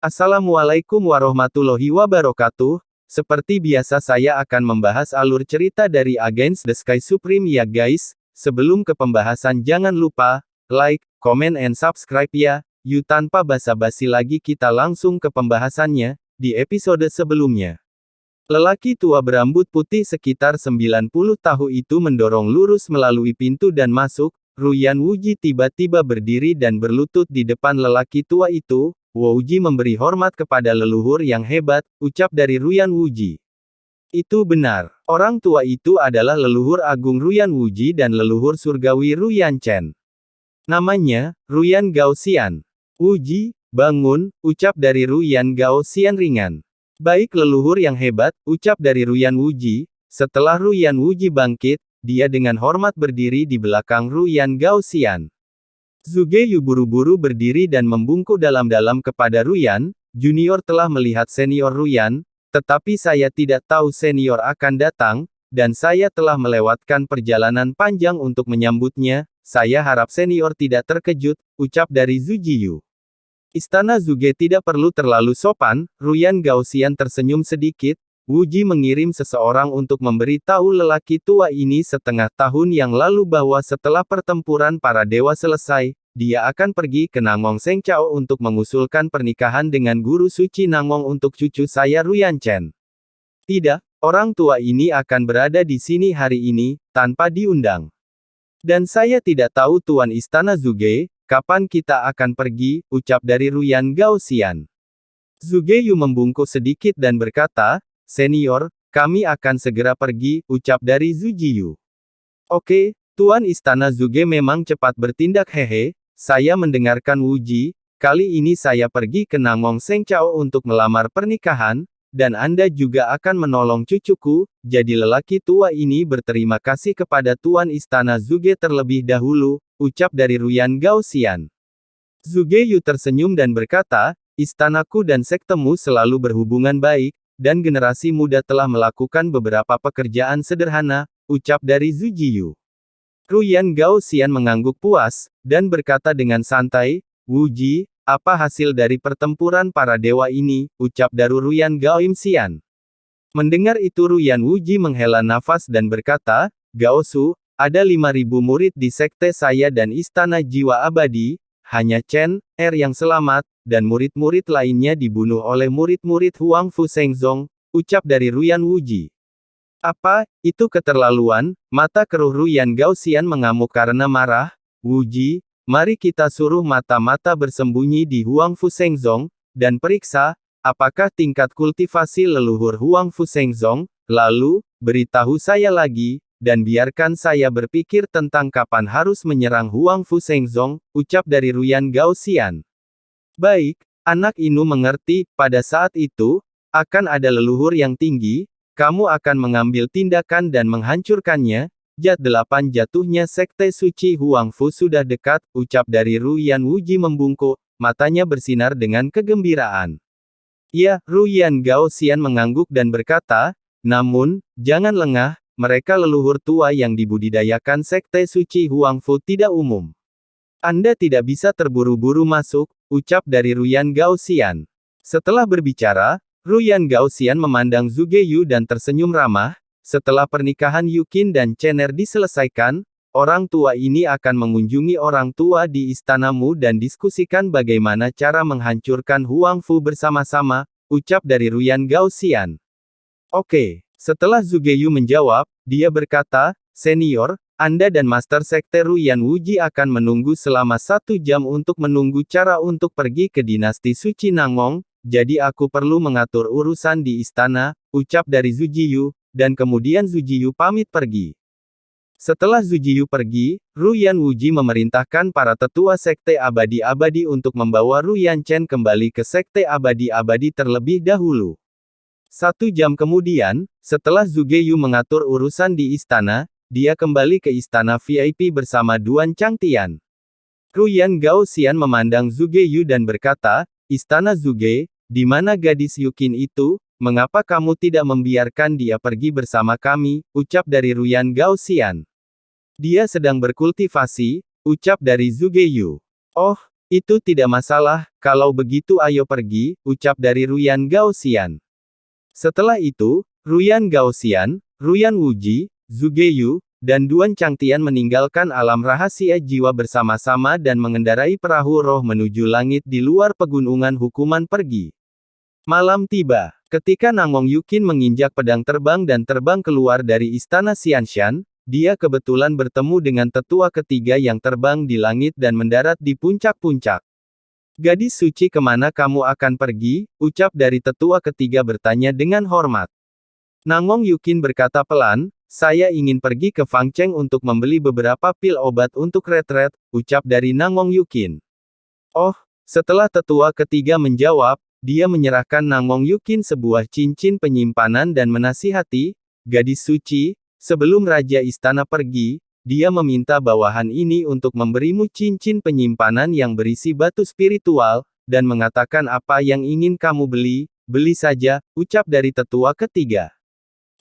Assalamualaikum warahmatullahi wabarakatuh. Seperti biasa saya akan membahas alur cerita dari Against the Sky Supreme ya guys. Sebelum ke pembahasan jangan lupa, like, comment and subscribe ya. Yuk tanpa basa-basi lagi kita langsung ke pembahasannya, di episode sebelumnya. Lelaki tua berambut putih sekitar 90 tahun itu mendorong lurus melalui pintu dan masuk. Ruyan Wuji tiba-tiba berdiri dan berlutut di depan lelaki tua itu. Wuji memberi hormat kepada leluhur yang hebat, ucap dari Ruyan Wuji. Itu benar. Orang tua itu adalah leluhur agung Ruyan Wuji dan leluhur surgawi Ruyan Chen. Namanya, Ruyan Gaoxian. Wuji, bangun, ucap dari Ruyan Gaoxian ringan. Baik leluhur yang hebat, ucap dari Ruyan Wuji. Setelah Ruyan Wuji bangkit, dia dengan hormat berdiri di belakang Ruyan Gaoxian. Zhuge Yu buru-buru berdiri dan membungkuk dalam-dalam kepada Ruyan. Junior telah melihat senior Ruyan, tetapi saya tidak tahu senior akan datang, dan saya telah melewatkan perjalanan panjang untuk menyambutnya. Saya harap senior tidak terkejut, ucap dari Zhuge Yu. Istana Zhuge tidak perlu terlalu sopan. Ruyan Gaoxian tersenyum sedikit. Wuji mengirim seseorang untuk memberi tahu lelaki tua ini setengah tahun yang lalu bahwa setelah pertempuran para dewa selesai, dia akan pergi ke Nangong Sengchao untuk mengusulkan pernikahan dengan guru suci Nangong untuk cucu saya Ruyan Chen. Tidak, orang tua ini akan berada di sini hari ini, tanpa diundang. Dan saya tidak tahu Tuan Istana Zhuge, kapan kita akan pergi, ucap dari Ruyan Gaoxian. Zhuge Yu membungkuk sedikit dan berkata, Senior, kami akan segera pergi, ucap dari Zhuge Yu. Oke, Tuan Istana Zhuge memang cepat bertindak hehe, saya mendengarkan Wuji, kali ini saya pergi ke Nangong Sengchao untuk melamar pernikahan, dan Anda juga akan menolong cucuku, jadi lelaki tua ini berterima kasih kepada Tuan Istana Zhuge terlebih dahulu, ucap dari Ruyan Gaoxian. Zhuge Yu tersenyum dan berkata, istanaku dan sektemu selalu berhubungan baik, dan generasi muda telah melakukan beberapa pekerjaan sederhana, ucap dari Zhuge Yu. Ruyan Gaoxian mengangguk puas, dan berkata dengan santai, Wuji, apa hasil dari pertempuran para dewa ini, ucap dari Ruyan Gaoxian. Mendengar itu Ruyan Wuji menghela nafas dan berkata, Gaosu, ada 5.000 murid di sekte saya dan istana jiwa abadi, hanya Chen, yang selamat, dan murid-murid lainnya dibunuh oleh murid-murid Huang Fu Shengzong, ucap dari Ruyan Wuji. Apa, itu keterlaluan, mata keruh Ruyan Gaoxian mengamuk karena marah, Wuji, mari kita suruh mata-mata bersembunyi di Huang Fu Shengzong, dan periksa, apakah tingkat kultivasi leluhur Huang Fu Shengzong, lalu, beritahu saya lagi, dan biarkan saya berpikir tentang kapan harus menyerang Huang Fu Shengzong, ucap dari Ruyan Gaoxian. Baik, anak Inu mengerti, pada saat itu, akan ada leluhur yang tinggi, kamu akan mengambil tindakan dan menghancurkannya, Jat 8 jatuhnya sekte suci Huang Fu sudah dekat, ucap dari Ruyan Wuji membungkuk, matanya bersinar dengan kegembiraan. Ya, Ruyan Gaoxian mengangguk dan berkata, namun, jangan lengah, mereka leluhur tua yang dibudidayakan sekte suci Huang Fu tidak umum. Anda tidak bisa terburu-buru masuk, ucap dari Ruyan Gaoxian. Setelah berbicara, Ruyan Gaoxian memandang Zhuge Yu dan tersenyum ramah. Setelah pernikahan Yukin dan Chener diselesaikan, orang tua ini akan mengunjungi orang tua di istanamu dan diskusikan bagaimana cara menghancurkan Huang Fu bersama-sama, ucap dari Ruyan Gaoxian. Oke, setelah Zhuge Yu menjawab, dia berkata, Senior, Anda dan Master Sekte Ruyan Wuji akan menunggu selama 1 jam untuk menunggu cara untuk pergi ke dinasti suci Nangong, jadi aku perlu mengatur urusan di istana, ucap dari Zhuge Yu, dan kemudian Zhuge Yu pamit pergi. Setelah Zhuge Yu pergi, Ruyan Wuji memerintahkan para tetua Sekte Abadi-Abadi untuk membawa Ruyan Chen kembali ke Sekte Abadi-Abadi terlebih dahulu. 1 jam kemudian, setelah Zhuge Yu mengatur urusan di istana, dia kembali ke istana VIP bersama Duan Changtian. Ruyan Gaoxian memandang Zhuge Yu dan berkata, Istana Zhuge, di mana gadis Yukin itu, mengapa kamu tidak membiarkan dia pergi bersama kami, ucap dari Ruyan Gaoxian. Dia sedang berkultivasi, ucap dari Zhuge Yu. Oh, Itu tidak masalah, kalau begitu ayo pergi, ucap dari Ruyan Gaoxian. Setelah itu, Ruyan Gaoxian, Ruyan Wuji, Zugeyu, dan Duan Changtian meninggalkan alam rahasia jiwa bersama-sama dan mengendarai perahu roh menuju langit di luar pegunungan hukuman pergi. Malam tiba. Ketika Nangong Yukin menginjak pedang terbang dan terbang keluar dari istana Xianshan, dia kebetulan bertemu dengan tetua ketiga yang terbang di langit dan mendarat di puncak-puncak. Gadis suci, kemana kamu akan pergi? Ucap dari tetua ketiga bertanya dengan hormat. Nangong Yukin berkata pelan, saya ingin pergi ke Fangcheng untuk membeli beberapa pil obat untuk retret, ucap dari Nangong Yukin. Oh, setelah tetua ketiga menjawab, dia menyerahkan Nangong Yukin sebuah cincin penyimpanan dan menasihati, gadis suci, sebelum Raja Istana pergi, dia meminta bawahan ini untuk memberimu cincin penyimpanan yang berisi batu spiritual, dan mengatakan apa yang ingin kamu beli, beli saja, ucap dari tetua ketiga.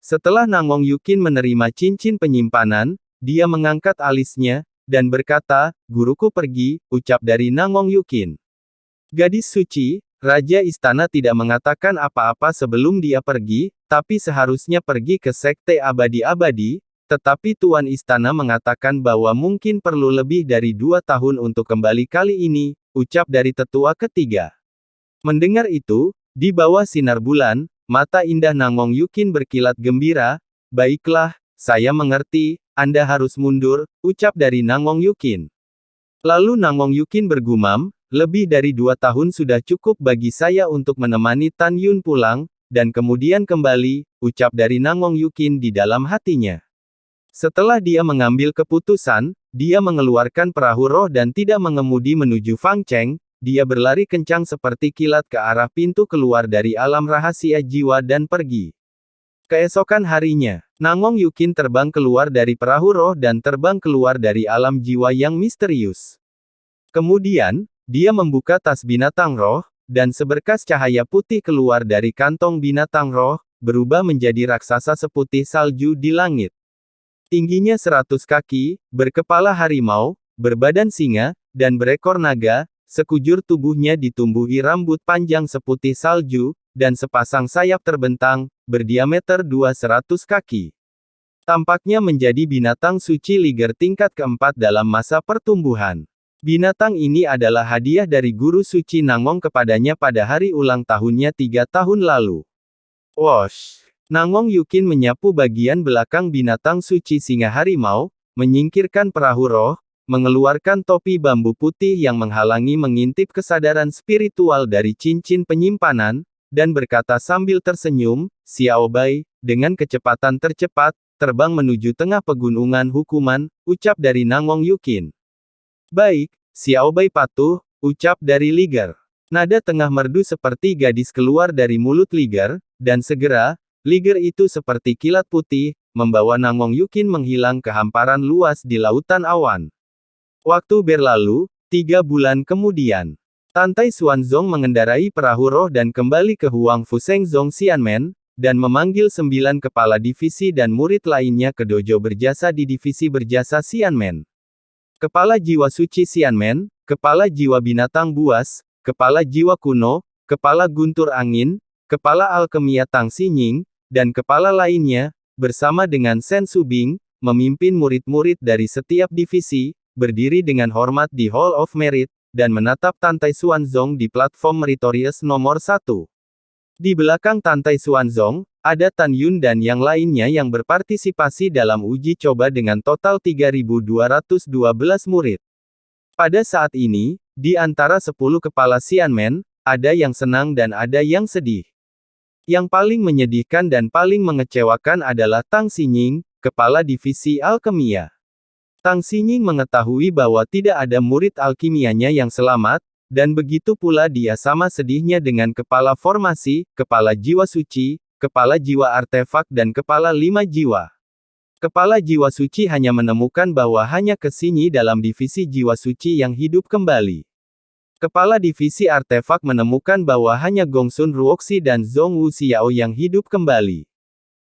Setelah Nangong Yukin menerima cincin penyimpanan, dia mengangkat alisnya, dan berkata, guruku pergi, ucap dari Nangong Yukin. Gadis suci, Raja Istana tidak mengatakan apa-apa sebelum dia pergi, tapi seharusnya pergi ke Sekte Abadi-Abadi, tetapi Tuan Istana mengatakan bahwa mungkin perlu lebih dari 2 tahun untuk kembali kali ini, ucap dari tetua ketiga. Mendengar itu, di bawah sinar bulan, mata indah Nangong Yukin berkilat gembira, baiklah, saya mengerti, Anda harus mundur, ucap dari Nangong Yukin. Lalu Nangong Yukin bergumam, lebih dari 2 tahun sudah cukup bagi saya untuk menemani Tan Yun pulang, dan kemudian kembali, ucap dari Nangong Yukin di dalam hatinya. Setelah dia mengambil keputusan, dia mengeluarkan perahu roh dan tidak mengemudi menuju Fangcheng, dia berlari kencang seperti kilat ke arah pintu keluar dari alam rahasia jiwa dan pergi. Keesokan harinya, Nangong Yukin terbang keluar dari perahu roh dan terbang keluar dari alam jiwa yang misterius. Kemudian, dia membuka tas binatang roh, dan seberkas cahaya putih keluar dari kantong binatang roh, berubah menjadi raksasa seputih salju di langit. Tingginya 100 kaki, berkepala harimau, berbadan singa, dan berekor naga, sekujur tubuhnya ditumbuhi rambut panjang seputih salju, dan sepasang sayap terbentang, berdiameter 200 kaki. Tampaknya menjadi binatang suci liger tingkat keempat dalam masa pertumbuhan. Binatang ini adalah hadiah dari guru suci Nangong kepadanya pada hari ulang tahunnya 3 tahun lalu. Wosh! Nangong Yukin menyapu bagian belakang binatang suci singa harimau, menyingkirkan perahu roh, mengeluarkan topi bambu putih yang menghalangi mengintip kesadaran spiritual dari cincin penyimpanan, dan berkata sambil tersenyum, Xiao Bai, dengan kecepatan tercepat, terbang menuju tengah pegunungan hukuman, ucap dari Nangong Yukin. Baik, Xiao Bai patuh, ucap dari Liger. Nada tengah merdu seperti gadis keluar dari mulut Liger, dan segera, Liger itu seperti kilat putih, membawa Nangong Yukin menghilang ke hamparan luas di lautan awan. Waktu berlalu, 3 bulan kemudian. Tantai Xuanzong mengendarai perahu roh dan kembali ke Huang Fuseng Zong Xianmen, dan memanggil 9 kepala divisi dan murid lainnya ke dojo berjasa di divisi berjasa Xianmen. Kepala jiwa suci Xianmen, kepala jiwa binatang buas, kepala jiwa kuno, kepala guntur angin, kepala alkemia Tang Xinying, dan kepala lainnya, bersama dengan Shen Subing, memimpin murid-murid dari setiap divisi, berdiri dengan hormat di Hall of Merit, dan menatap Tantai Xuanzong di platform meritorious nomor 1. Di belakang Tantai Xuanzong, ada Tan Yun dan yang lainnya yang berpartisipasi dalam uji coba dengan total 3.212 murid. Pada saat ini, di antara 10 kepala Xianmen, ada yang senang dan ada yang sedih. Yang paling menyedihkan dan paling mengecewakan adalah Tang Xinying, kepala divisi alkemia. Tang Xinying mengetahui bahwa tidak ada murid alkimianya yang selamat, dan begitu pula dia sama sedihnya dengan kepala formasi, kepala jiwa suci, kepala jiwa artefak dan kepala 5 jiwa. Kepala jiwa suci hanya menemukan bahwa hanya Xinyi dalam divisi jiwa suci yang hidup kembali. Kepala divisi artefak menemukan bahwa hanya Gongsun Ruoxi dan Zhong Wu Xiao yang hidup kembali.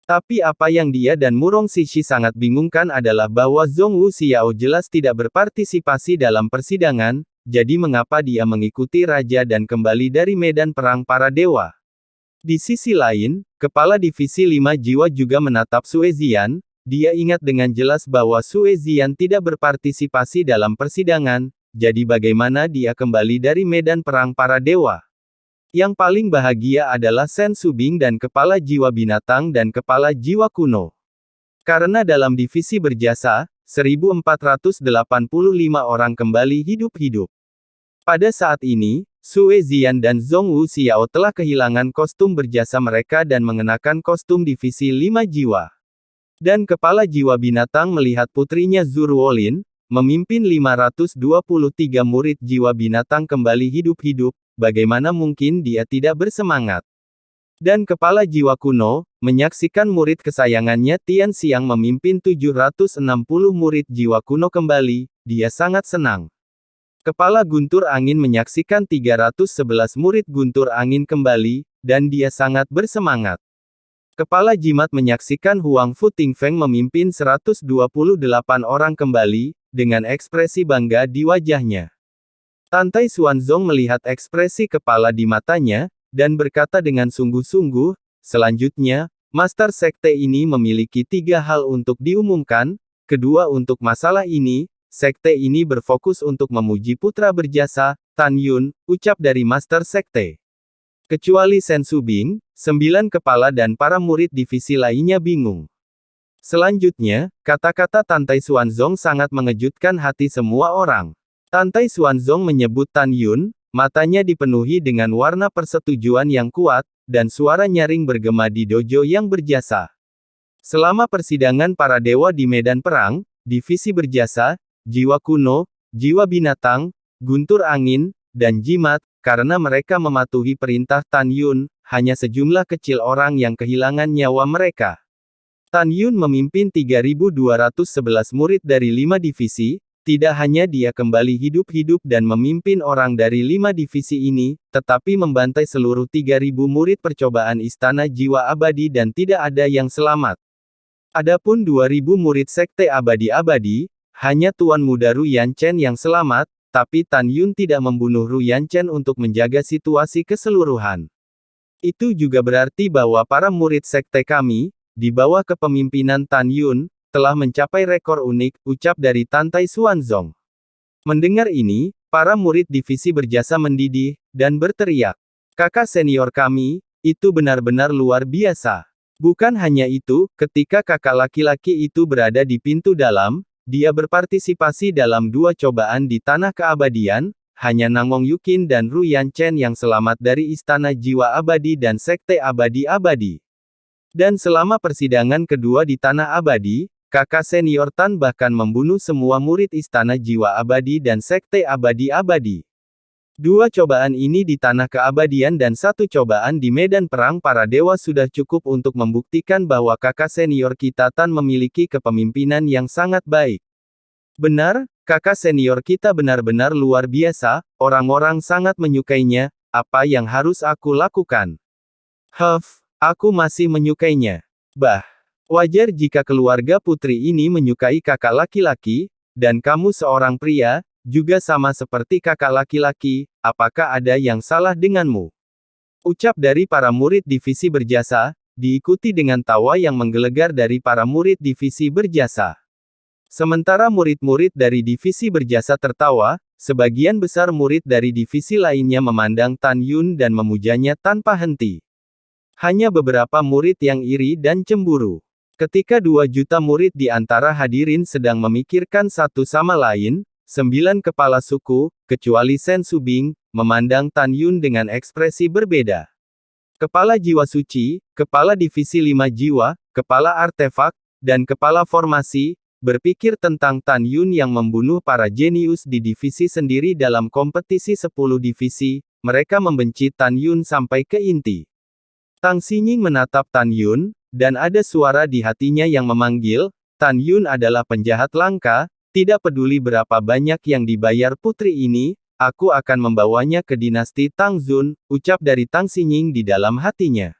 Tapi apa yang dia dan Murong Sishi sangat bingungkan adalah bahwa Zhong Wu Xiao jelas tidak berpartisipasi dalam persidangan, jadi mengapa dia mengikuti raja dan kembali dari medan perang para dewa? Di sisi lain, kepala divisi 5 jiwa juga menatap Sue Zian. Dia ingat dengan jelas bahwa Sue Zian tidak berpartisipasi dalam persidangan, jadi bagaimana dia kembali dari medan perang para dewa? Yang paling bahagia adalah Shen Subing dan kepala jiwa binatang dan kepala jiwa kuno. Karena dalam divisi berjasa, 1485 orang kembali hidup-hidup. Pada saat ini, Sue Zian dan Zhong Wu Xiao telah kehilangan kostum berjasa mereka dan mengenakan kostum divisi 5 jiwa. Dan kepala jiwa binatang melihat putrinya Zhu Ruolin, memimpin 523 murid jiwa binatang kembali hidup-hidup, bagaimana mungkin dia tidak bersemangat. Dan kepala jiwa kuno, menyaksikan murid kesayangannya Tian Xiang memimpin 760 murid jiwa kuno kembali, dia sangat senang. Kepala guntur angin menyaksikan 311 murid guntur angin kembali, dan dia sangat bersemangat. Kepala jimat menyaksikan Huang Fu Tingfeng memimpin 128 orang kembali, dengan ekspresi bangga di wajahnya. Tantai Xuanzong melihat ekspresi kepala di matanya, dan berkata dengan sungguh-sungguh, selanjutnya, Master Sekte ini memiliki 3 hal untuk diumumkan. Kedua, untuk masalah ini, Sekte ini berfokus untuk memuji putra berjasa, Tan Yun, ucap dari Master Sekte. Kecuali Shen Subing, 9 kepala dan para murid divisi lainnya bingung. Selanjutnya, kata-kata Tantai Xuanzong sangat mengejutkan hati semua orang. Tantai Xuanzong menyebut Tan Yun, matanya dipenuhi dengan warna persetujuan yang kuat, dan suara nyaring bergema di dojo yang berjasa. Selama persidangan para dewa di medan perang, divisi berjasa, jiwa kuno, jiwa binatang, guntur angin, dan jimat, karena mereka mematuhi perintah Tan Yun, hanya sejumlah kecil orang yang kehilangan nyawa mereka. Tan Yun memimpin 3.211 murid dari 5 divisi, tidak hanya dia kembali hidup-hidup dan memimpin orang dari 5 divisi ini, tetapi membantai seluruh 3.000 murid percobaan Istana Jiwa Abadi dan tidak ada yang selamat. Adapun 2.000 murid Sekte Abadi-Abadi, hanya Tuan Muda Ru Yanchen yang selamat, tapi Tan Yun tidak membunuh Ru Yanchen untuk menjaga situasi keseluruhan. Itu juga berarti bahwa para murid sekte kami, di bawah kepemimpinan Tan Yun, telah mencapai rekor unik, ucap dari Tantai Xuanzong. Mendengar ini, para murid divisi berjasa mendidih, dan berteriak. Kakak senior kami, itu benar-benar luar biasa. Bukan hanya itu, ketika kakak laki-laki itu berada di pintu dalam, dia berpartisipasi dalam 2 cobaan di Tanah Keabadian, hanya Nangong Yukin dan Ru Yanchen yang selamat dari Istana Jiwa Abadi dan Sekte Abadi-Abadi. Dan selama persidangan kedua di Tanah Abadi, kakak senior Tan bahkan membunuh semua murid Istana Jiwa Abadi dan Sekte Abadi-Abadi. 2 cobaan ini di Tanah Keabadian dan 1 cobaan di medan perang para dewa sudah cukup untuk membuktikan bahwa kakak senior kita Tan memiliki kepemimpinan yang sangat baik. Benar, kakak senior kita benar-benar luar biasa, orang-orang sangat menyukainya, apa yang harus aku lakukan? Aku masih menyukainya. Wajar jika keluarga putri ini menyukai kakak laki-laki, dan kamu seorang pria, juga sama seperti kakak laki-laki, apakah ada yang salah denganmu? Ucap dari para murid divisi berjasa, diikuti dengan tawa yang menggelegar dari para murid divisi berjasa. Sementara murid-murid dari divisi berjasa tertawa, sebagian besar murid dari divisi lainnya memandang Tan Yun dan memujanya tanpa henti. Hanya beberapa murid yang iri dan cemburu. Ketika 2 juta murid di antara hadirin sedang memikirkan satu sama lain, 9 kepala suku, kecuali Shen Subing, memandang Tan Yun dengan ekspresi berbeda. Kepala jiwa suci, kepala divisi 5 jiwa, kepala artefak, dan kepala formasi, berpikir tentang Tan Yun yang membunuh para jenius di divisi sendiri dalam kompetisi 10 divisi, mereka membenci Tan Yun sampai ke inti. Tang Xinying menatap Tan Yun, dan ada suara di hatinya yang memanggil, Tan Yun adalah penjahat langka. Tidak peduli berapa banyak yang dibayar putri ini, aku akan membawanya ke dinasti Tang Zun, ucap dari Tang Xinying di dalam hatinya.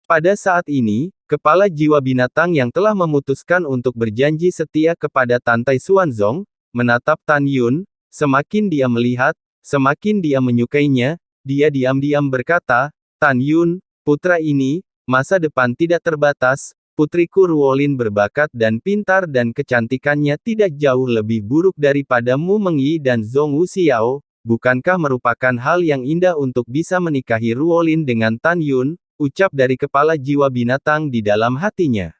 Pada saat ini, kepala jiwa binatang yang telah memutuskan untuk berjanji setia kepada Tantai Xuanzong, menatap Tan Yun, Semakin dia melihat, semakin dia menyukainya, dia diam-diam berkata, Tan Yun, putra ini, masa depan tidak terbatas, putriku Ruolin berbakat dan pintar dan kecantikannya tidak jauh lebih buruk daripada Mu Mengyi dan Zhong Wuxiao, bukankah merupakan hal yang indah untuk bisa menikahi Ruolin dengan Tan Yun, ucap dari kepala jiwa binatang di dalam hatinya.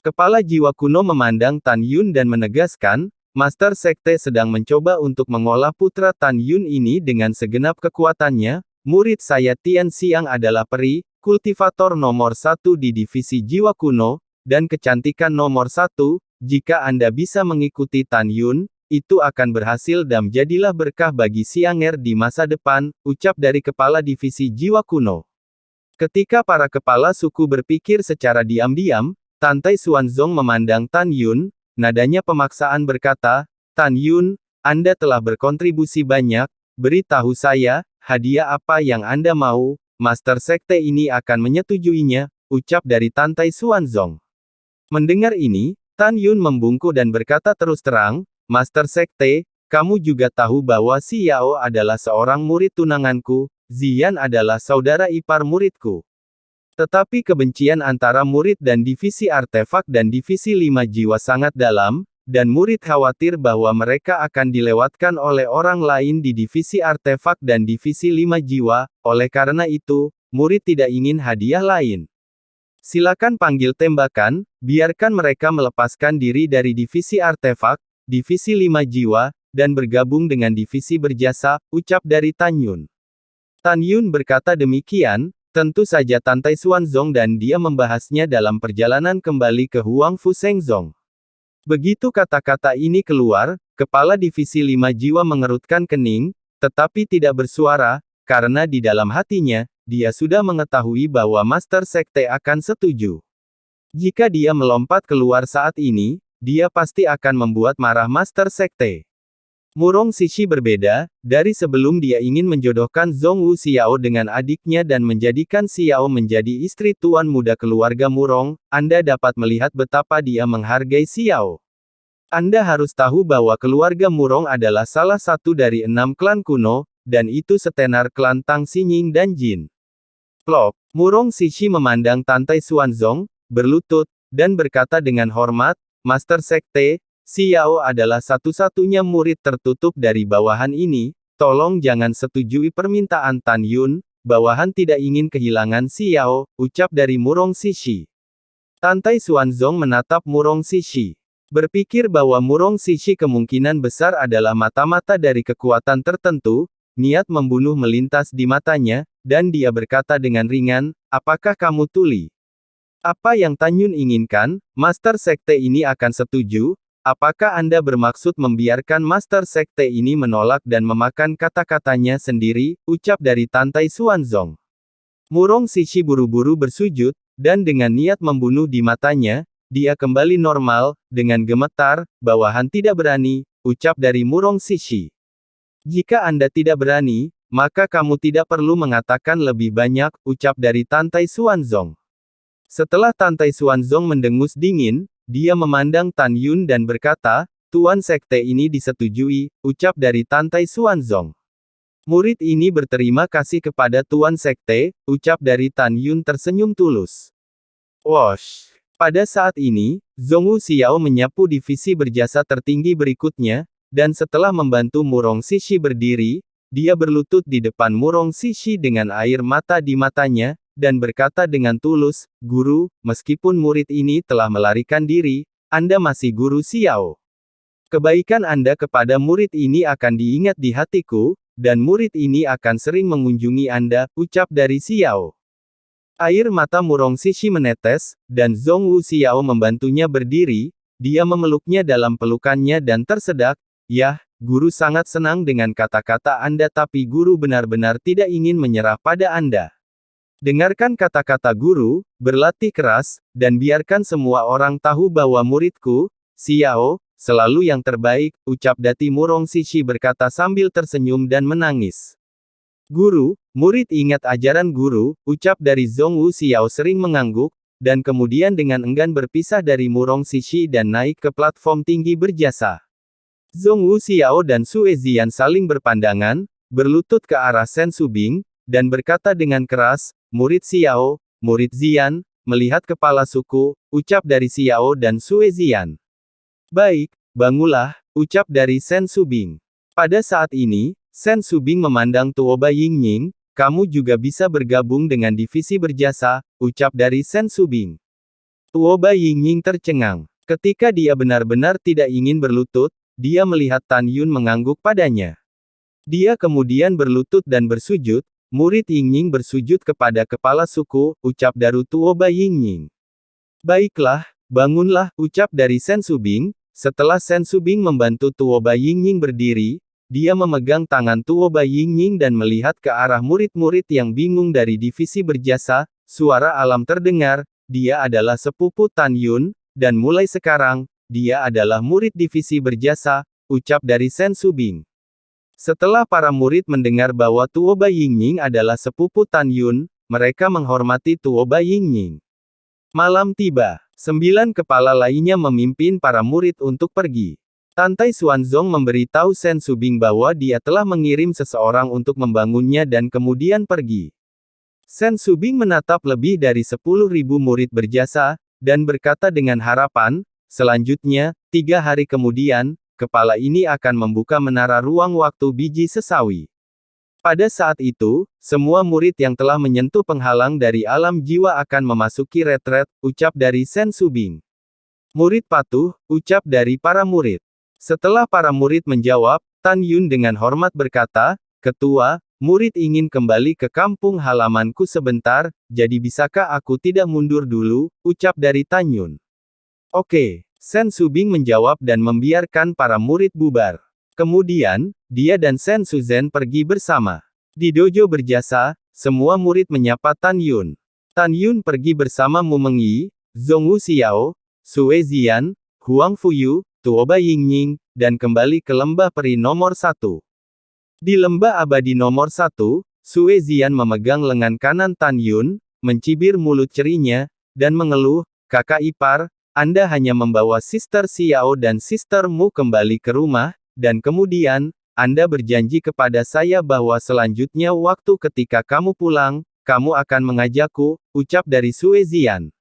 Kepala jiwa kuno memandang Tan Yun dan menegaskan, Master Sekte sedang mencoba untuk mengolah putra Tan Yun ini dengan segenap kekuatannya. Murid saya Tian Xiang adalah peri, kultivator nomor 1 di divisi jiwa kuno, dan kecantikan nomor 1, jika Anda bisa mengikuti Tan Yun, itu akan berhasil dan jadilah berkah bagi Xianger di masa depan, ucap dari kepala divisi jiwa kuno. Ketika para kepala suku berpikir secara diam-diam, Tantai Xuanzong memandang Tan Yun, nadanya pemaksaan berkata, Tan Yun, Anda telah berkontribusi banyak, beritahu saya, hadiah apa yang Anda mau, Master Sekte ini akan menyetujuinya, ucap dari Tantai Xuanzong. Mendengar ini, Tan Yun membungkuk dan berkata terus terang, Master Sekte, kamu juga tahu bahwa Si Yao adalah seorang murid tunanganku, Ziyan adalah saudara ipar muridku. Tetapi kebencian antara murid dan divisi artefak dan divisi 5 jiwa sangat dalam, dan murid khawatir bahwa mereka akan dilewatkan oleh orang lain di divisi artefak dan divisi 5 jiwa, oleh karena itu, murid tidak ingin hadiah lain. Silakan panggil tembakan, biarkan mereka melepaskan diri dari divisi artefak, divisi 5 jiwa, dan bergabung dengan divisi berjasa, ucap dari Tan Yun. Tan Yun berkata demikian, tentu saja Tantai Xuanzong dan dia membahasnya dalam perjalanan kembali ke Huang Fu Shengzong. Begitu kata-kata ini keluar, kepala divisi 5 jiwa mengerutkan kening, tetapi tidak bersuara, karena di dalam hatinya, dia sudah mengetahui bahwa Master Sekte akan setuju. Jika dia melompat keluar saat ini, dia pasti akan membuat marah Master Sekte. Murong Sishi berbeda, dari sebelum dia ingin menjodohkan Zhong Wuxiao dengan adiknya dan menjadikan Xiao menjadi istri tuan muda keluarga Murong, Anda dapat melihat betapa dia menghargai Xiao. Anda harus tahu bahwa keluarga Murong adalah salah satu dari 6 klan kuno, dan itu setenar klan Tang Xinying dan Jin. Plok, Murong Sishi memandang Tantai Xuanzong, berlutut, dan berkata dengan hormat, Master Sekte, Xiao adalah satu-satunya murid tertutup dari bawahan ini, tolong jangan setujui permintaan Tan Yun, bawahan tidak ingin kehilangan Xiao, ucap dari Murong Sishi. Tantai Xuanzong menatap Murong Sishi. Berpikir bahwa Murong Sishi kemungkinan besar adalah mata-mata dari kekuatan tertentu, niat membunuh melintas di matanya, dan dia berkata dengan ringan, apakah kamu tuli? Apa yang Tan Yun inginkan, Master Sekte ini akan setuju? Apakah Anda bermaksud membiarkan Master Sekte ini menolak dan memakan kata-katanya sendiri, ucap dari Tantai Xuanzong. Murong Sishi buru-buru bersujud, dan dengan niat membunuh di matanya, dia kembali normal, dengan gemetar, bawahan tidak berani, ucap dari Murong Sishi. Jika Anda tidak berani, maka kamu tidak perlu mengatakan lebih banyak, ucap dari Tantai Xuanzong. Setelah Tantai Xuanzong mendengus dingin, dia memandang Tan Yun dan berkata, Tuan Sekte ini disetujui, ucap dari Tantai Xuanzong. Murid ini berterima kasih kepada Tuan Sekte, ucap dari Tan Yun tersenyum tulus. Wosh! Pada saat ini, Zhong Wuxiao menyapu divisi berjasa tertinggi berikutnya, dan setelah membantu Murong Sishi berdiri, dia berlutut di depan Murong Sishi dengan air mata di matanya, dan berkata dengan tulus, Guru, meskipun murid ini telah melarikan diri, Anda masih Guru Xiao. Kebaikan Anda kepada murid ini akan diingat di hatiku, dan murid ini akan sering mengunjungi Anda, ucap dari Xiao. Air mata Murong Sishi menetes, dan Zhong Wuxiao membantunya berdiri, dia memeluknya dalam pelukannya dan tersedak, Yah, Guru sangat senang dengan kata-kata Anda tapi Guru benar-benar tidak ingin menyerah pada Anda. Dengarkan kata-kata Guru, berlatih keras, dan biarkan semua orang tahu bahwa muridku, Xiao, selalu yang terbaik, ucap Dati Murong Sishi berkata sambil tersenyum dan menangis. Guru, murid ingat ajaran Guru, ucap dari Zhong Wuxiao sering mengangguk, dan kemudian dengan enggan berpisah dari Murong Sishi dan naik ke platform tinggi berjasa. Zhongwu Xiao dan Sue Zian saling berpandangan, berlutut ke arah Sen Subing, dan berkata dengan keras, "Murid Xiao, murid Zian, melihat kepala suku," ucap dari Xiao dan Sue Zian. "Baik, bangunlah," ucap dari Sen Subing. Pada saat ini, Sen Subing memandang Tuoba Yingying, "Kamu juga bisa bergabung dengan divisi berjasa," ucap dari Sen Subing. Tuoba Yingying tercengang. Ketika dia benar-benar tidak ingin berlutut, dia melihat Tan Yun mengangguk padanya. Dia kemudian berlutut dan bersujud, "Murid Yingying bersujud kepada kepala suku," ucap dari Tuoba Yingying. "Baiklah, bangunlah," ucap dari Sen Subing. Setelah Sen Subing membantu Tuoba Yingying berdiri, dia memegang tangan Tuoba Yingying dan melihat ke arah murid-murid yang bingung dari divisi berjasa. Suara alam terdengar, "Dia adalah sepupu Tan Yun, dan mulai sekarang, dia adalah murid divisi berjasa," ucap dari Sen Subing. Setelah para murid mendengar bahwa Tuoba Yingying adalah sepupu Tan Yun, mereka menghormati Tuoba Yingying. Malam tiba. 9 kepala lainnya memimpin para murid untuk pergi. Tantai Xuanzong memberitahu Sen Subing bahwa dia telah mengirim seseorang untuk membangunnya dan kemudian pergi. Sen Subing menatap lebih dari 10.000 murid berjasa, dan berkata dengan harapan, "Selanjutnya, 3 hari kemudian, kepala ini akan membuka menara ruang waktu biji sesawi." Pada saat itu, semua murid yang telah menyentuh penghalang dari alam jiwa akan memasuki retret, ucap dari Sen Subing. "Murid patuh," ucap dari para murid. Setelah para murid menjawab, Tan Yun dengan hormat berkata, "Ketua, murid ingin kembali ke kampung halamanku sebentar, jadi bisakah aku tidak mundur dulu?" ucap dari Tan Yun. "Oke," Sen Subing menjawab dan membiarkan para murid bubar. Kemudian, dia dan Sen Suzhen pergi bersama. Di dojo berjasa, semua murid menyapa Tan Yun. Tan Yun pergi bersama Mu Mengyi, Zhongwu Xiao, Sue Zian, Huang Fuyu, Tuoba Yingying, dan kembali ke lembah peri nomor 1. Di lembah abadi nomor 1, Sue Zian memegang lengan kanan Tan Yun, mencibir mulut cerinya, dan mengeluh, "Kakak ipar, Anda hanya membawa Sister Xiao dan Sister Mu kembali ke rumah, dan kemudian, Anda berjanji kepada saya bahwa selanjutnya waktu ketika kamu pulang, kamu akan mengajakku," ucap dari Sue Zian.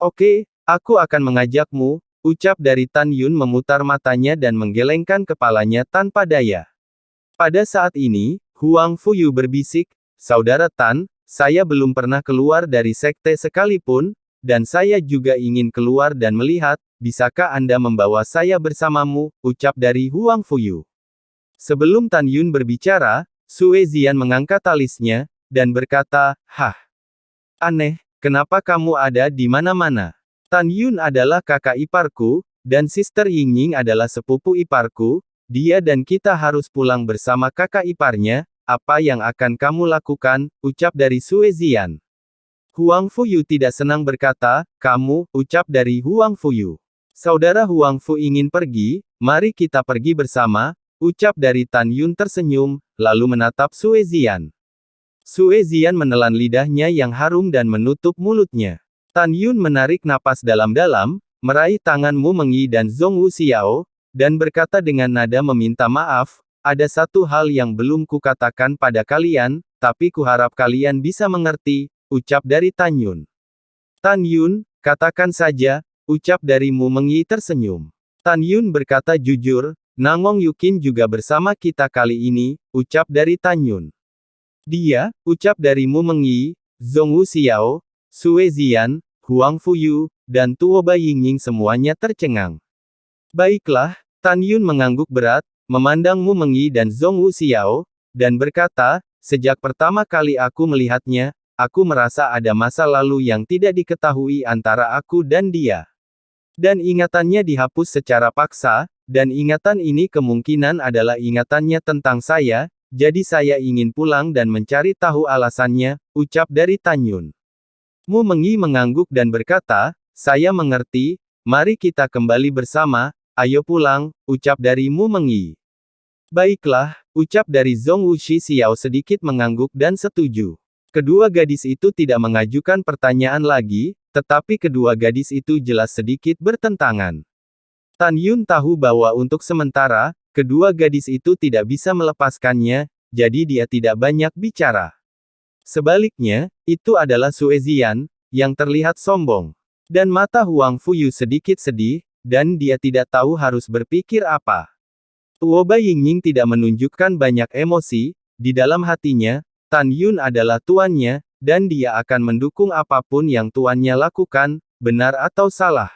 "Oke, aku akan mengajakmu," ucap dari Tan Yun memutar matanya dan menggelengkan kepalanya tanpa daya. Pada saat ini, Huang Fuyu berbisik, "Saudara Tan, saya belum pernah keluar dari sekte sekalipun, dan saya juga ingin keluar dan melihat, bisakah Anda membawa saya bersamamu?" ucap dari Huang Fuyu. Sebelum Tan Yun berbicara, Sue Zian mengangkat alisnya, dan berkata, "Hah? Aneh, kenapa kamu ada di mana-mana? Tan Yun adalah kakak iparku, dan Sister Yingying adalah sepupu iparku, dia dan kita harus pulang bersama kakak iparnya, apa yang akan kamu lakukan?" ucap dari Sue Zian. Huang Fuyu tidak senang berkata, "Kamu," ucap dari Huang Fuyu. "Saudara Huang Fu ingin pergi, mari kita pergi bersama," ucap dari Tan Yun tersenyum, lalu menatap Sue Zian. Sue Zian menelan lidahnya yang harum dan menutup mulutnya. Tan Yun menarik napas dalam-dalam, meraih tangan Mu Mengyi dan Zhongwu Xiao, dan berkata dengan nada meminta maaf, "Ada satu hal yang belum kukatakan pada kalian, tapi kuharap kalian bisa mengerti," ucap dari Tan Yun. "Tan Yun, katakan saja," ucap dari Mu Mengyi tersenyum. Tan Yun berkata jujur, "Nangong Yukin juga bersama kita kali ini," ucap dari Tan Yun. "Dia," ucap dari Mu Mengyi, Zhongwu Xiao, Sue Zian, Huang Fuyu, dan Tuoba Yingying semuanya tercengang. "Baiklah," Tan Yun mengangguk berat, memandang Mu Mengyi dan Zhongwu Xiao, dan berkata, "Sejak pertama kali aku melihatnya, aku merasa ada masa lalu yang tidak diketahui antara aku dan dia. Dan ingatannya dihapus secara paksa, dan ingatan ini kemungkinan adalah ingatannya tentang saya, jadi saya ingin pulang dan mencari tahu alasannya," ucap dari Tan Yun. Mu Mengyi mengangguk dan berkata, "Saya mengerti, mari kita kembali bersama, ayo pulang," ucap dari Mu Mengyi. "Baiklah," ucap dari Zhongwu Xiao sedikit mengangguk dan setuju. Kedua gadis itu tidak mengajukan pertanyaan lagi, tetapi kedua gadis itu jelas sedikit bertentangan. Tan Yun tahu bahwa untuk sementara, kedua gadis itu tidak bisa melepaskannya, jadi dia tidak banyak bicara. Sebaliknya, itu adalah Sue Zian, yang terlihat sombong. Dan mata Huang Fuyu sedikit sedih, dan dia tidak tahu harus berpikir apa. Tuoba Yingning tidak menunjukkan banyak emosi, di dalam hatinya, Tan Yun adalah tuannya, dan dia akan mendukung apapun yang tuannya lakukan, benar atau salah.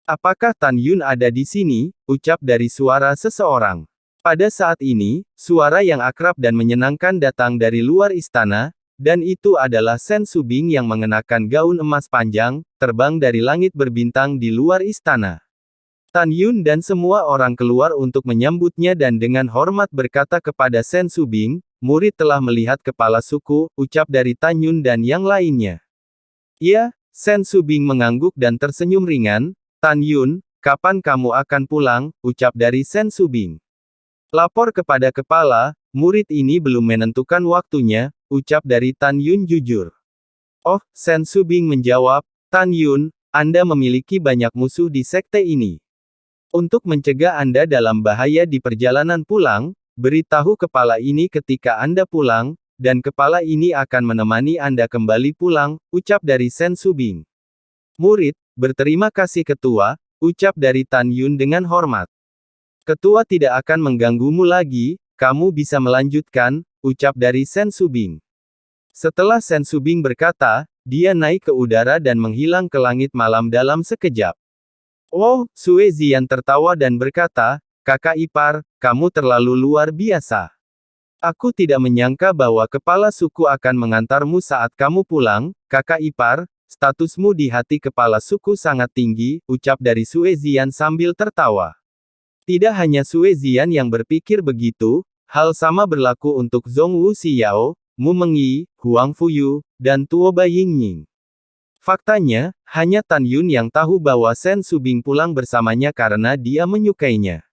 Apakah Tan Yun ada di sini? Ucap dari suara seseorang. Pada saat ini, suara yang akrab dan menyenangkan datang dari luar istana, dan itu adalah Sen Subing yang mengenakan gaun emas panjang, terbang dari langit berbintang di luar istana. Tan Yun dan semua orang keluar untuk menyambutnya dan dengan hormat berkata kepada Sen Subing, murid telah melihat kepala suku, ucap dari Tan Yun dan yang lainnya. Ya, Sen Subing mengangguk dan tersenyum ringan. Tan Yun, kapan kamu akan pulang, ucap dari Sen Subing. Lapor kepada kepala, murid ini belum menentukan waktunya, ucap dari Tan Yun jujur. Oh, Sen Subing menjawab, Tan Yun, Anda memiliki banyak musuh di sekte ini. Untuk mencegah Anda dalam bahaya di perjalanan pulang, beritahu kepala ini ketika Anda pulang, dan kepala ini akan menemani Anda kembali pulang, ucap dari Sen Subing. Murid, berterima kasih ketua, ucap dari Tan Yun dengan hormat. Ketua tidak akan mengganggumu lagi, kamu bisa melanjutkan, ucap dari Sen Subing. Setelah Sen Subing berkata, dia naik ke udara dan menghilang ke langit malam dalam sekejap. Oh, Sue Zian tertawa dan berkata, kakak ipar, kamu terlalu luar biasa. Aku tidak menyangka bahwa kepala suku akan mengantarmu saat kamu pulang, kakak ipar, statusmu di hati kepala suku sangat tinggi, ucap dari Sue Zian sambil tertawa. Tidak hanya Sue Zian yang berpikir begitu, hal sama berlaku untuk Zhong Wu Xiao, Mu Mengyi, Huang Fuyu, dan Tuoba Yingning. Faktanya, hanya Tan Yun yang tahu bahwa Sen Subing pulang bersamanya karena dia menyukainya.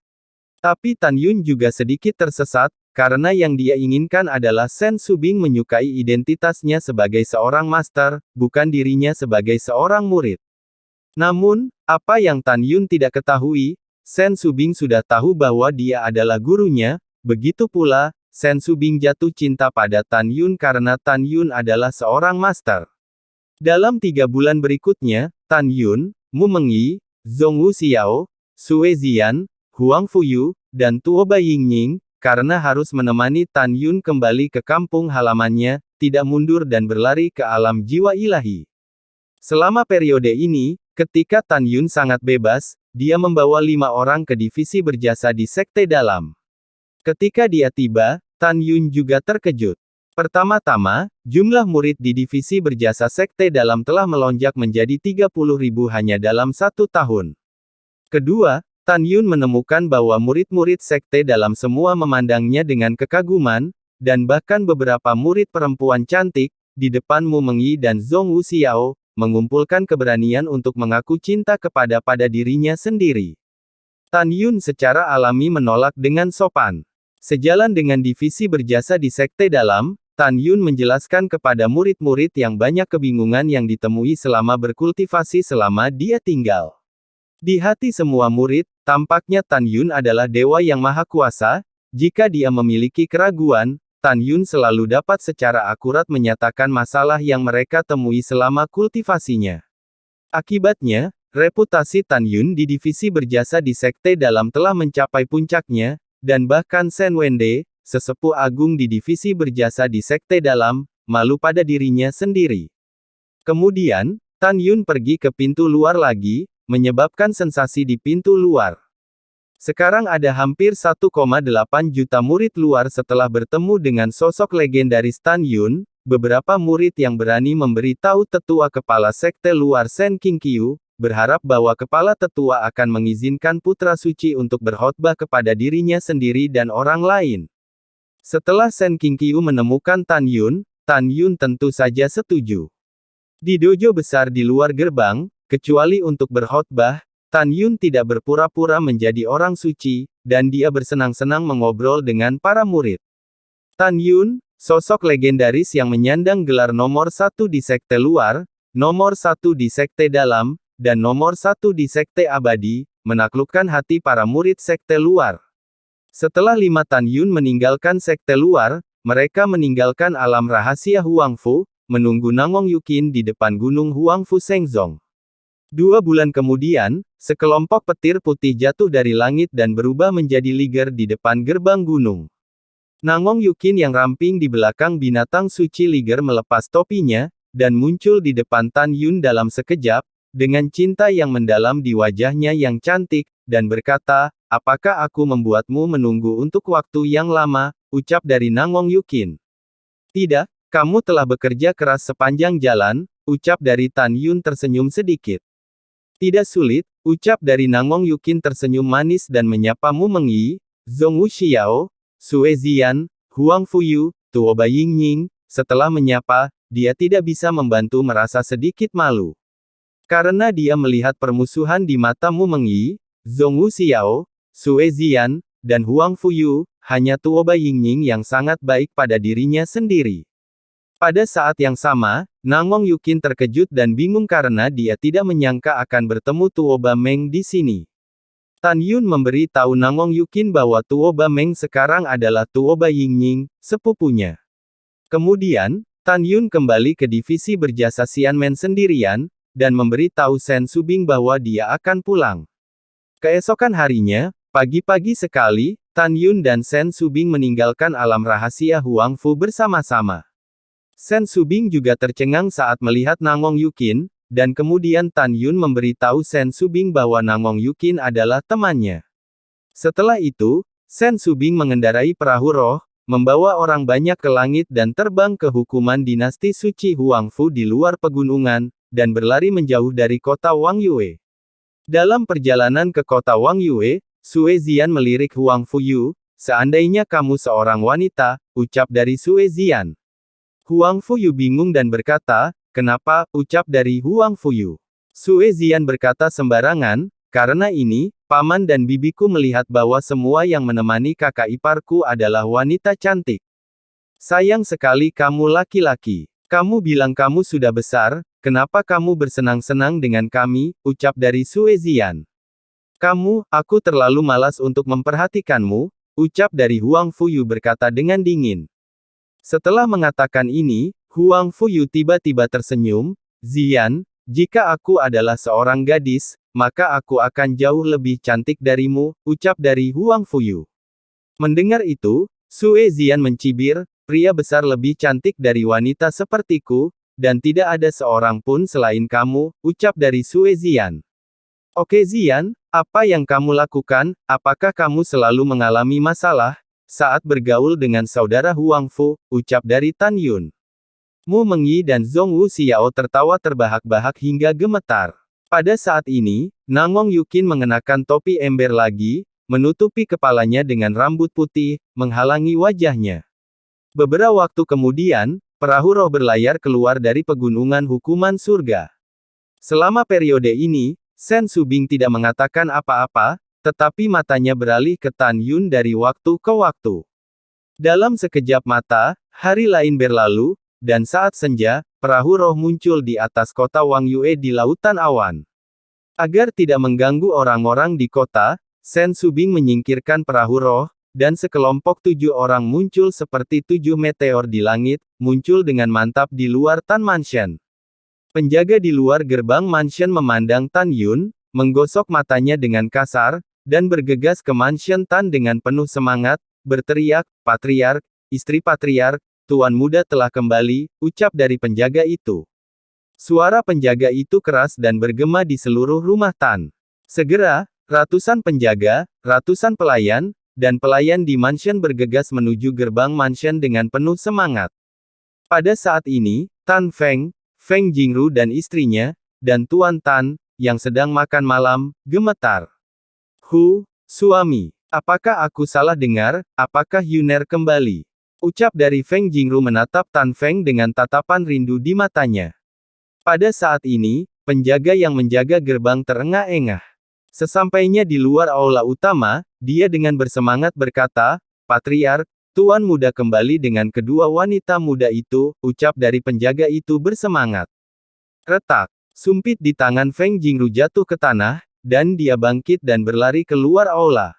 Tapi Tan Yun juga sedikit tersesat, karena yang dia inginkan adalah Sen Subing menyukai identitasnya sebagai seorang master, bukan dirinya sebagai seorang murid. Namun, apa yang Tan Yun tidak ketahui, Sen Subing sudah tahu bahwa dia adalah gurunya, begitu pula, Sen Subing jatuh cinta pada Tan Yun karena Tan Yun adalah seorang master. Dalam 3 bulan berikutnya, Tan Yun, Mu Mengyi, Zhong Wu Xiao, Sue Zian, Huang Fuyu, dan Tuoba Yingning, karena harus menemani Tan Yun kembali ke kampung halamannya, tidak mundur dan berlari ke alam jiwa ilahi. Selama periode ini, ketika Tan Yun sangat bebas, dia membawa 5 orang ke divisi berjasa di sekte dalam. Ketika dia tiba, Tan Yun juga terkejut. Pertama-tama, jumlah murid di divisi berjasa sekte dalam telah melonjak menjadi 30.000 hanya dalam 1 tahun. Kedua, Tan Yun menemukan bahwa murid-murid sekte dalam semua memandangnya dengan kekaguman, dan bahkan beberapa murid perempuan cantik, di depan Mu Mengyi dan Zhong Wu Xiao, mengumpulkan keberanian untuk mengaku cinta kepada dirinya sendiri. Tan Yun secara alami menolak dengan sopan. Sejalan dengan divisi berjasa di sekte dalam, Tan Yun menjelaskan kepada murid-murid yang banyak kebingungan yang ditemui selama berkultivasi selama dia tinggal. Di hati semua murid, tampaknya Tan Yun adalah dewa yang maha kuasa. Jika dia memiliki keraguan, Tan Yun selalu dapat secara akurat menyatakan masalah yang mereka temui selama kultivasinya. Akibatnya, reputasi Tan Yun di divisi berjasa di sekte dalam telah mencapai puncaknya, dan bahkan Sen Wende, sesepuh agung di divisi berjasa di sekte dalam, malu pada dirinya sendiri. Kemudian, Tan Yun pergi ke pintu luar lagi, menyebabkan sensasi di pintu luar. Sekarang ada hampir 1,8 juta murid luar setelah bertemu dengan sosok legendaris Tan Yun, beberapa murid yang berani memberi tahu tetua kepala sekte luar Sen Qingqiu, berharap bahwa kepala tetua akan mengizinkan putra suci untuk berkhotbah kepada dirinya sendiri dan orang lain. Setelah Sen Qingqiu menemukan Tan Yun tentu saja setuju. Di dojo besar di luar gerbang, kecuali untuk berkhotbah, Tan Yun tidak berpura-pura menjadi orang suci, dan dia bersenang-senang mengobrol dengan para murid. Tan Yun, sosok legendaris yang menyandang gelar nomor 1 di sekte luar, nomor 1 di sekte dalam, dan nomor 1 di sekte abadi, menaklukkan hati para murid sekte luar. Setelah 5 Tan Yun meninggalkan sekte luar, mereka meninggalkan alam rahasia Huangfu, menunggu Nangong Yukin di depan gunung Huangfu Shengzong. 2 bulan kemudian, sekelompok petir putih jatuh dari langit dan berubah menjadi liger di depan gerbang gunung. Nangong Yukin yang ramping di belakang binatang suci liger melepas topinya, dan muncul di depan Tan Yun dalam sekejap, dengan cinta yang mendalam di wajahnya yang cantik, dan berkata, "Apakah aku membuatmu menunggu untuk waktu yang lama?" ucap dari Nangong Yukin. "Tidak, kamu telah bekerja keras sepanjang jalan," ucap dari Tan Yun tersenyum sedikit. "Tidak sulit," ucap dari Nangong Yukin tersenyum manis dan menyapa Mu Mengyi, Zhong Wuxiao, Sue Ziyan, Huang Fuyu, Tuoba Yingying. Setelah menyapa, dia tidak bisa membantu merasa sedikit malu. Karena dia melihat permusuhan di mata Mu Mengyi, Zhong Wuxiao, Sue Ziyan, dan Huang Fuyu, hanya Tuoba Yingying yang sangat baik pada dirinya sendiri. Pada saat yang sama, Nangong Yukin terkejut dan bingung karena dia tidak menyangka akan bertemu Tuoba Meng di sini. Tan Yun memberi tahu Nangong Yukin bahwa Tuoba Meng sekarang adalah Tuoba Yingying, sepupunya. Kemudian, Tan Yun kembali ke divisi berjasa Xianmen sendirian, dan memberi tahu Shen Subing bahwa dia akan pulang. Keesokan harinya, pagi-pagi sekali, Tan Yun dan Shen Subing meninggalkan alam rahasia Huangfu bersama-sama. Shen Subing juga tercengang saat melihat Nangong Yukin, dan kemudian Tan Yun memberi tahu Shen Subing bahwa Nangong Yukin adalah temannya. Setelah itu, Shen Subing mengendarai perahu roh, membawa orang banyak ke langit dan terbang ke hukuman dinasti suci Huangfu di luar pegunungan, dan berlari menjauh dari kota Wang Yue. Dalam perjalanan ke kota Wang Yue, Sue Ziyan melirik Huang Fuyu, "Seandainya kamu seorang wanita," ucap dari Sue Ziyan. Huang Fuyu bingung dan berkata, "Kenapa?" ucap dari Huang Fuyu. Sue Ziyan berkata sembarangan, "Karena ini, paman dan bibiku melihat bahwa semua yang menemani kakak iparku adalah wanita cantik. Sayang sekali kamu laki-laki. Kamu bilang kamu sudah besar, kenapa kamu bersenang-senang dengan kami?" ucap dari Sue Ziyan. Aku terlalu malas untuk memperhatikanmu," ucap dari Huang Fuyu berkata dengan dingin. Setelah mengatakan ini, Huang Fuyu tiba-tiba tersenyum, "Ziyan, jika aku adalah seorang gadis, maka aku akan jauh lebih cantik darimu," ucap dari Huang Fuyu. Mendengar itu, Sue Ziyan mencibir, "Pria besar lebih cantik dari wanita sepertiku, dan tidak ada seorang pun selain kamu," ucap dari Sue Ziyan. "Oke Ziyan, apa yang kamu lakukan? Apakah kamu selalu mengalami masalah saat bergaul dengan saudara Huangfu?" ucap dari Tan Yun. Mu Mengyi dan Zhong Wuxiao tertawa terbahak-bahak hingga gemetar. Pada saat ini, Nangong Yukin mengenakan topi ember lagi, menutupi kepalanya dengan rambut putih, menghalangi wajahnya. Beberapa waktu kemudian, perahu roh berlayar keluar dari pegunungan hukuman surga. Selama periode ini, Shen Subing tidak mengatakan apa-apa, tetapi matanya beralih ke Tan Yun dari waktu ke waktu. Dalam sekejap mata, hari lain berlalu, dan saat senja, perahu roh muncul di atas kota Wang Yue di lautan awan. Agar tidak mengganggu orang-orang di kota, Shen Subing menyingkirkan perahu roh, dan sekelompok 7 orang muncul seperti 7 meteor di langit, muncul dengan mantap di luar Tan Mansion. Penjaga di luar gerbang mansion memandang Tan Yun, menggosok matanya dengan kasar, dan bergegas ke mansion Tan dengan penuh semangat, berteriak, "Patriark, istri patriark, Tuan muda telah kembali," ucap dari penjaga itu. Suara penjaga itu keras dan bergema di seluruh rumah Tan. Segera, ratusan penjaga, ratusan pelayan, dan pelayan di mansion bergegas menuju gerbang mansion dengan penuh semangat. Pada saat ini, Tan Feng, Feng Jingru dan istrinya, dan Tuan Tan, yang sedang makan malam, gemetar. Suami, apakah aku salah dengar? Apakah Yuner kembali?" ucap dari Feng Jingru menatap Tan Feng dengan tatapan rindu di matanya. Pada saat ini, penjaga yang menjaga gerbang terengah-engah. Sesampainya di luar aula utama, dia dengan bersemangat berkata, "Patriark, Tuan muda kembali dengan kedua wanita muda itu," ucap dari penjaga itu bersemangat. Retak. Sumpit di tangan Feng Jingru jatuh ke tanah, dan dia bangkit dan berlari keluar aula.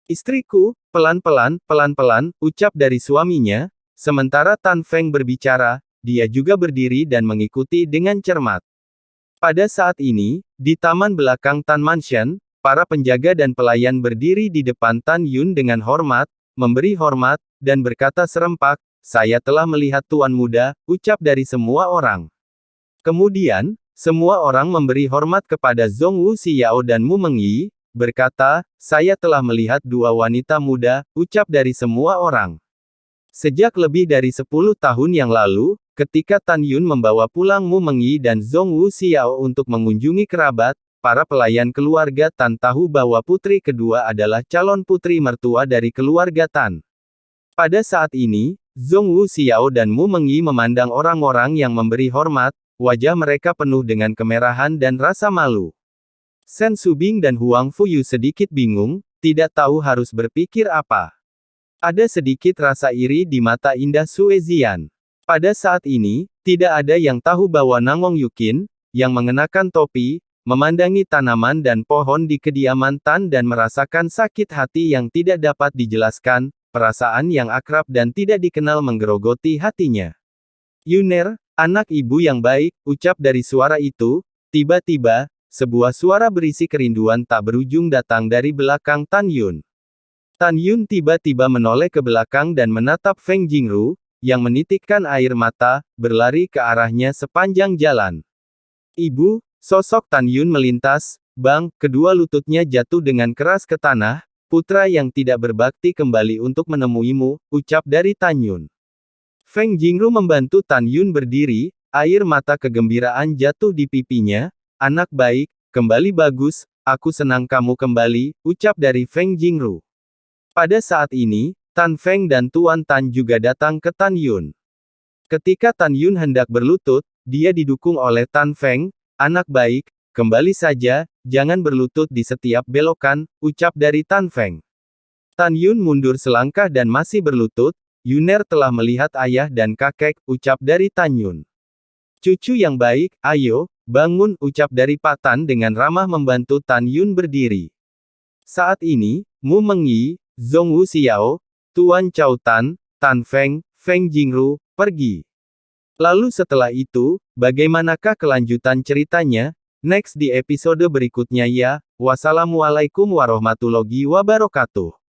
"Istriku, Pelan-pelan, pelan-pelan, ucap dari suaminya, sementara Tan Feng berbicara, dia juga berdiri dan mengikuti dengan cermat. Pada saat ini, di taman belakang Tan Mansion, para penjaga dan pelayan berdiri di depan Tan Yun dengan hormat, memberi hormat, dan berkata serempak, "Saya telah melihat Tuan Muda," ucap dari semua orang. Kemudian, semua orang memberi hormat kepada Zhong Wu Xiao dan Mu Mengyi, berkata, "Saya telah melihat dua wanita muda," ucap dari semua orang. Sejak lebih dari 10 tahun yang lalu, ketika Tan Yun membawa pulang Mu Mengyi dan Zhong Wu Xiao untuk mengunjungi kerabat, para pelayan keluarga Tan tahu bahwa putri kedua adalah calon putri mertua dari keluarga Tan. Pada saat ini, Zhong Wu Xiao dan Mu Mengyi memandang orang-orang yang memberi hormat, wajah mereka penuh dengan kemerahan dan rasa malu. Shen Subing dan Huang Fuyu sedikit bingung, tidak tahu harus berpikir apa. Ada sedikit rasa iri di mata indah Sue Zian. Pada saat ini, tidak ada yang tahu bahwa Nangong Yukin, yang mengenakan topi, memandangi tanaman dan pohon di kediaman Tan dan merasakan sakit hati yang tidak dapat dijelaskan, perasaan yang akrab dan tidak dikenal menggerogoti hatinya. "Yuner, anak ibu yang baik," ucap dari suara itu, tiba-tiba, sebuah suara berisi kerinduan tak berujung datang dari belakang Tan Yun. Tan Yun tiba-tiba menoleh ke belakang dan menatap Feng Jingru, yang menitikkan air mata, berlari ke arahnya sepanjang jalan. "Ibu," sosok Tan Yun melintas, bang, kedua lututnya jatuh dengan keras ke tanah, "putra yang tidak berbakti kembali untuk menemuimu," ucap dari Tan Yun. Feng Jingru membantu Tan Yun berdiri, air mata kegembiraan jatuh di pipinya, "Anak baik, kembali bagus, aku senang kamu kembali," ucap dari Feng Jingru. Pada saat ini, Tan Feng dan Tuan Tan juga datang ke Tan Yun. Ketika Tan Yun hendak berlutut, dia didukung oleh Tan Feng, "Anak baik, kembali saja, jangan berlutut di setiap belokan," ucap dari Tan Feng. Tan Yun mundur selangkah dan masih berlutut, "Yuner telah melihat ayah dan kakek," ucap dari Tan Yun. "Cucu yang baik, ayo, bangun," ucap dari Pak Tan dengan ramah membantu Tan Yun berdiri. Saat ini, Mu Mengyi, Zhong Wu Xiao, Tuan Chao Tan, Tan Feng, Feng Jingru, pergi. Lalu setelah itu, bagaimanakah kelanjutan ceritanya? Next di episode berikutnya ya. Wassalamualaikum warahmatullahi wabarakatuh.